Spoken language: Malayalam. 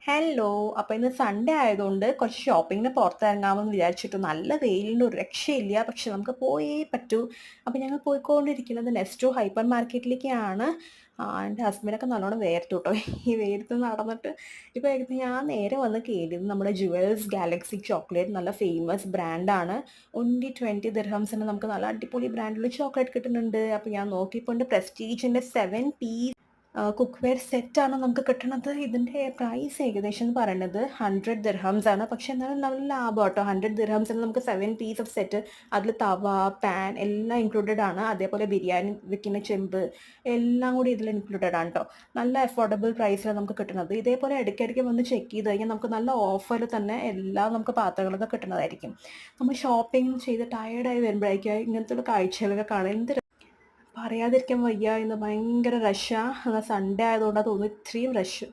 ഹലോ. അപ്പോൾ ഇന്ന് സൺഡേ ആയതുകൊണ്ട് കുറച്ച് ഷോപ്പിങ്ങിന് പുറത്തിറങ്ങാമെന്ന് വിചാരിച്ചിട്ടു. നല്ല വെയിലിൻ്റെ ഒരു രക്ഷയില്ല. പക്ഷെ നമുക്ക് പോയേ പറ്റൂ. അപ്പോൾ ഞങ്ങൾ പോയിക്കൊണ്ടിരിക്കുന്നത് നെസ്റ്റോ ഹൈപ്പർ മാർക്കറ്റിലേക്കാണ്. എൻ്റെ ഹസ്ബൻഡൊക്കെ നല്ലോണം വേർത്തു കേട്ടോ. ഈ വെയിലത്ത് നടന്നിട്ട്. ഇപ്പോൾ ഏകദേശം ഞാൻ നേരെ വന്ന് കയറിയത് നമ്മുടെ ജുവൽസ് ഗാലക്സി ചോക്ലേറ്റ്, നല്ല ഫേമസ് ബ്രാൻഡാണ്. ഓൺലി 20 ദിർഹംസിന് നമുക്ക് നല്ല അടിപൊളി ബ്രാൻഡിൽ ചോക്ലേറ്റ് കിട്ടുന്നുണ്ട്. അപ്പോൾ ഞാൻ നോക്കിയപ്പോൾ പ്രസ്റ്റീജിൻ്റെ 7 പീസ് കുക്ക് വെയർ സെറ്റാണ് നമുക്ക് കിട്ടണത്. ഇതിൻ്റെ പ്രൈസ് ഏകദേശം എന്ന് പറയുന്നത് 100 ദിർഹംസ് ആണ്. പക്ഷെ എന്നാലും നല്ല ലാഭം കേട്ടോ. 100 ദിർഹംസിന് നമുക്ക് 7 പീസ് ഓഫ് സെറ്റ്, അതിൽ തവ, പാൻ എല്ലാം ഇൻക്ലൂഡഡ് ആണ്. അതേപോലെ ബിരിയാണി വെക്കുന്ന ചെമ്പ് എല്ലാം കൂടി ഇതിൽ ഇൻക്ലൂഡഡ് ആണ് കേട്ടോ. നല്ല അഫോർഡബിൾ പ്രൈസിലാണ് നമുക്ക് കിട്ടുന്നത്. ഇതേപോലെ ഇടയ്ക്കിടയ്ക്ക് വന്ന് ചെക്ക് ചെയ്ത് കഴിഞ്ഞാൽ നമുക്ക് നല്ല ഓഫറിൽ തന്നെ എല്ലാം നമുക്ക് പാത്രങ്ങളൊക്കെ കിട്ടുന്നതായിരിക്കും. നമ്മൾ ഷോപ്പിംഗ് ചെയ്ത് ടയേർഡായി വരുമ്പോഴേക്കും ഇങ്ങനത്തെ ഒരു കാഴ്ചകളൊക്കെ കാണാൻ എന്ത് പറയാതിരിക്കാൻ വയ്യ. ഇന്ന് ഭയങ്കര റഷാണ്. സൺഡേ ആയതുകൊണ്ടാണ് തോന്നുന്നു ഇത്രയും റഷ്.